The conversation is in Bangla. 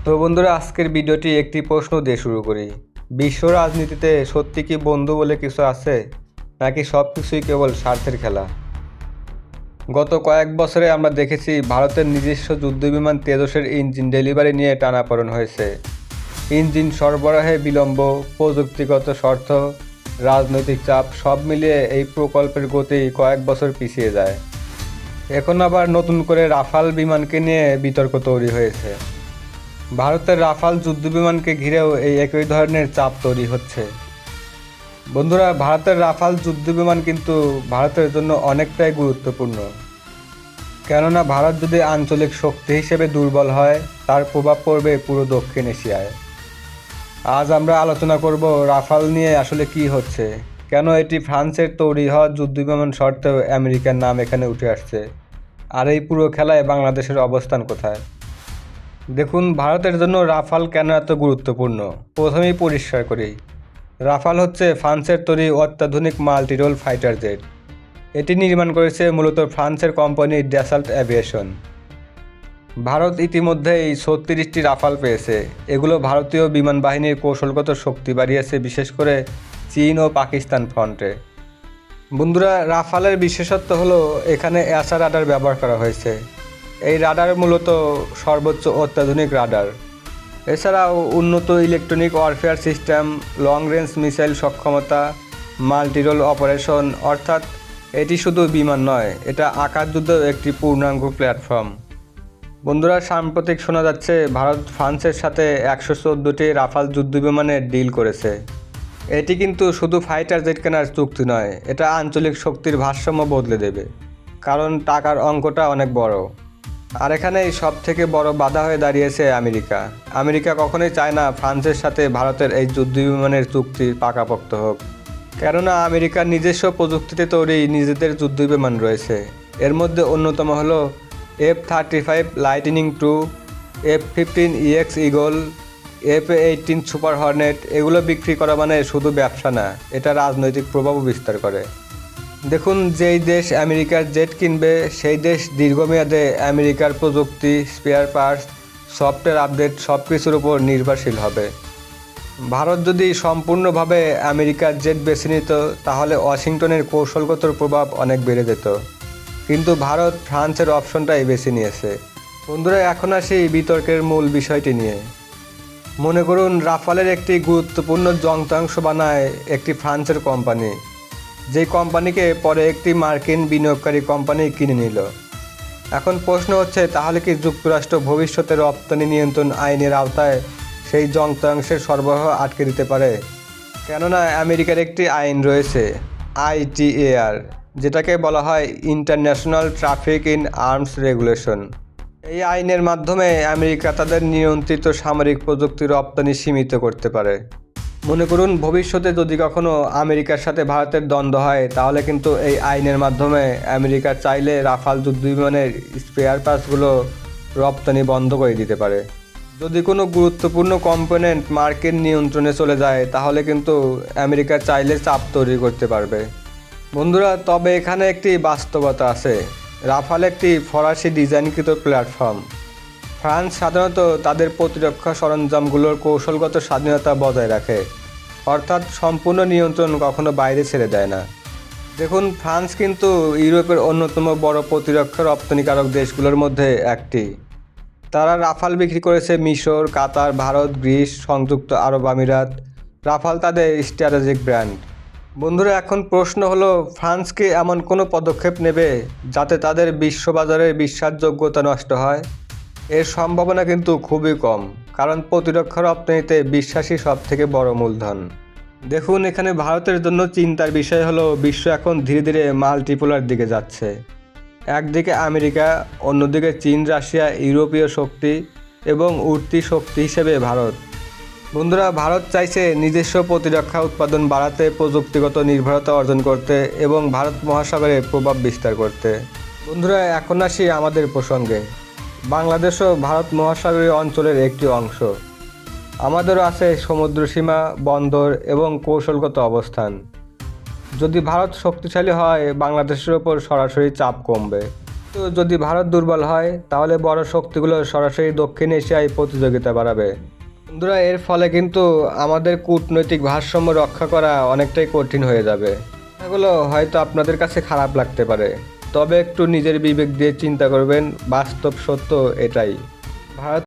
তো বন্ধুরা, আজকের ভিডিওটি একটি প্রশ্ন দিয়ে শুরু করি। বিশ্ব রাজনীতিতে সত্যি কি বন্ধু বলে কিছু আছে, নাকি সব কিছুই কেবল স্বার্থের খেলা? গত কয়েক বছরে আমরা দেখেছি ভারতের নিজস্ব যুদ্ধবিমান তেজসের ইঞ্জিন ডেলিভারি নিয়ে টানাপোড়েন হয়েছে। ইঞ্জিন সরবরাহে বিলম্ব, প্রযুক্তিগত শর্ত, রাজনৈতিক চাপ সব মিলিয়ে এই প্রকল্পের গতি কয়েক বছর পিছিয়ে যায়। এখন আবার নতুন করে রাফাল বিমানকে নিয়ে বিতর্ক তৈরি হয়েছে। ভারতের রাফাল যুদ্ধবিমানকে ঘিরেও এই একই ধরনের চাপ তৈরি হচ্ছে। বন্ধুরা, ভারতের রাফাল যুদ্ধবিমান কিন্তু ভারতের জন্য অনেকটাই গুরুত্বপূর্ণ। কেননা ভারত যদি আঞ্চলিক শক্তি হিসেবে দুর্বল হয়, তার প্রভাব পড়বে পুরো দক্ষিণ এশিয়ায়। আজ আমরা আলোচনা করব রাফাল নিয়ে আসলে কি হচ্ছে, কেন এটি ফ্রান্সের তৈরি হওয়া যুদ্ধবিমান সত্ত্বেও আমেরিকার নাম এখানে উঠে আসছে, আর এই পুরো খেলায় বাংলাদেশের অবস্থান কোথায়। দেখুন, ভারতের জন্য রাফাল কেন এত গুরুত্বপূর্ণ প্রথমেই পরিষ্কার করি। রাফাল হচ্ছে ফ্রান্সের তৈরি অত্যাধুনিক মাল্টিরোল ফাইটার জেট। এটি নির্মাণ করেছে মূলত ফ্রান্সের কোম্পানি ড্যাসাল্ট অ্যাভিয়েশন। ভারত ইতিমধ্যেই 36টি রাফাল পেয়েছে। এগুলো ভারতীয় বিমান বাহিনীর কৌশলগত শক্তি বাড়িয়েছে, বিশেষ করে চীন ও পাকিস্তান ফ্রন্টে। বন্ধুরা, রাফালের বিশেষত্ব হলো এখানে অ্যাসা রাডার ব্যবহার করা হয়েছে। এই রাডার মূলত সর্বোচ্চ অত্যাধুনিক রাডার। এছাড়াও উন্নত electronic warfare system, long range missile সক্ষমতা, মাল্টিরোল অপারেশন, অর্থাৎ এটি শুধু বিমান নয়, এটা আকাশযুদ্ধের একটি পূর্ণাঙ্গ প্ল্যাটফর্ম। বন্ধুরা, সাম্প্রতিক শোনা যাচ্ছে ভারত ফ্রান্সের সাথে 114টি রাফাল যুদ্ধবিমানের ডিল করেছে। এটি কিন্তু শুধু ফাইটার জেট কেনার চুক্তি নয়, এটা আঞ্চলিক শক্তির ভারসাম্য বদলে দেবে, কারণ টাকার অঙ্কটা অনেক বড়। আর এখানেই সব থেকে বড় বাধা হয়ে দাঁড়িয়েছে আমেরিকা। আমেরিকা কখনোই চায় না ফ্রান্সের সাথে ভারতের এই যুদ্ধবিমানের চুক্তি পাকাপোক্ত হোক, কেননা আমেরিকার নিজস্ব প্রযুক্তিতে তৈরি নিজেদের যুদ্ধবিমান রয়েছে। এর মধ্যে অন্যতম হলো F-35 lightning II, F-15EX eagle, F-18 super Hornet. এগুলো বিক্রি করা মানে শুধু ব্যবসা না, এটা রাজনৈতিক প্রভাবও বিস্তার করে। দেখুন, যেই দেশ আমেরিকার জেট কিনবে সেই দেশ দীর্ঘমেয়াদে আমেরিকার প্রযুক্তি, স্পেয়ার পার্টস, সফটওয়্যার আপডেট সব কিছুর উপর নির্ভরশীল হবে। ভারত যদি সম্পূর্ণভাবে আমেরিকার জেট বেছে নিত, তাহলে ওয়াশিংটনের কৌশলগত প্রভাব অনেক বেড়ে যেত। কিন্তু ভারত ফ্রান্সের অপশনটাই বেছে নিয়েছে। বন্ধুরা, এখন আসি বিতর্কের মূল বিষয়টি নিয়ে। মনে করুন, রাফালের একটি গুরুত্বপূর্ণ যন্ত্রাংশ বানায় একটি ফ্রান্সের কোম্পানি, যেই কোম্পানিকে পরে একটি মার্কিন বিনিয়োগকারী কোম্পানি কিনে নিল। এখন প্রশ্ন হচ্ছে, তাহলে কি যুক্তরাষ্ট্র ভবিষ্যতে রপ্তানি নিয়ন্ত্রণ আইনের আওতায় সেই যন্ত্রাংশের সরবরাহ আটকে দিতে পারে? কেননা আমেরিকার একটি আইন রয়েছে, ITAR, যেটাকে বলা হয় international traffic in arms regulation. এই আইনের মাধ্যমে আমেরিকা তাদের নিয়ন্ত্রিত সামরিক প্রযুক্তি রপ্তানি সীমিত করতে পারে। মনে করুন, ভবিষ্যতে যদি কখনো আমেরিকার সাথে ভারতের দ্বন্দ্ব হয়, তাহলে কিন্তু এই আইনের মাধ্যমে আমেরিকা চাইলে রাফাল যুদ্ধবিমানের স্পেয়ার পার্টসগুলো রপ্তানি বন্ধ করে দিতে পারে। যদি কোনো গুরুত্বপূর্ণ কম্পোনেন্ট মার্কিন নিয়ন্ত্রণে চলে যায়, তাহলে কিন্তু আমেরিকা চাইলে চাপ তৈরি করতে পারবে। বন্ধুরা, তবে এখানে একটি বাস্তবতা আছে। রাফাল একটি ফরাসি ডিজাইনকৃত প্ল্যাটফর্ম। ফ্রান্স সাধারণত তাদের প্রতিরক্ষা সরঞ্জামগুলোর কৌশলগত স্বাধীনতা বজায় রাখে, অর্থাৎ সম্পূর্ণ নিয়ন্ত্রণ কখনো বাইরে ছেড়ে দেয় না। দেখুন, ফ্রান্স কিন্তু ইউরোপের অন্যতম বড় প্রতিরক্ষা রপ্তানিকারক দেশগুলোর মধ্যে একটি। তারা রাফাল বিক্রি করেছে মিশর, কাতার, ভারত, গ্রিস, সংযুক্ত আরব আমিরাত। রাফাল তাদের স্ট্র্যাটেজিক ব্র্যান্ড। বন্ধুরা, এখন প্রশ্ন হলো, ফ্রান্স কি এমন কোনো পদক্ষেপ নেবে যাতে তাদের বিশ্ববাজারের বিশ্বাসযোগ্যতা নষ্ট হয়? এর সম্ভাবনা কিন্তু খুবই কম, কারণ প্রতিরক্ষা রপ্তানিতে বিশ্বাসই সবথেকে বড় মূলধন। দেখুন, এখানে ভারতের জন্য চিন্তার বিষয় হলো বিশ্ব এখন ধীরে ধীরে মাল্টিপোলার দিকে যাচ্ছে। একদিকে আমেরিকা, অন্যদিকে চীন, রাশিয়া, ইউরোপীয় শক্তি এবং উঠতি শক্তি হিসেবে ভারত। বন্ধুরা, ভারত চাইছে নিজস্ব প্রতিরক্ষা উৎপাদন বাড়াতে, প্রযুক্তিগত নির্ভরতা অর্জন করতে এবং ভারত মহাসাগরে প্রভাব বিস্তার করতে। বন্ধুরা, এখন আসি আমাদের প্রসঙ্গে। বাংলাদেশও ভারত মহাসাগরীয় অঞ্চলের একটি অংশ। আমাদেরও আছে সমুদ্রসীমা, বন্দর এবং কৌশলগত অবস্থান। যদি ভারত শক্তিশালী হয়, বাংলাদেশের ওপর সরাসরি চাপ কমবে। তো যদি ভারত দুর্বল হয় তাহলে বড় শক্তিগুলো সরাসরি দক্ষিণ এশিয়ায় প্রতিযোগিতা বাড়াবে। বন্ধুরা, এর ফলে কিন্তু আমাদের কূটনৈতিক ভারসাম্য রক্ষা করা অনেকটাই কঠিন হয়ে যাবে। এগুলো হয়তো আপনাদের কাছে খারাপ লাগতে পারে, তবে একটু নিজের বিবেক দিয়ে চিন্তা করবেন, বাস্তব সত্য এটাই। ভারত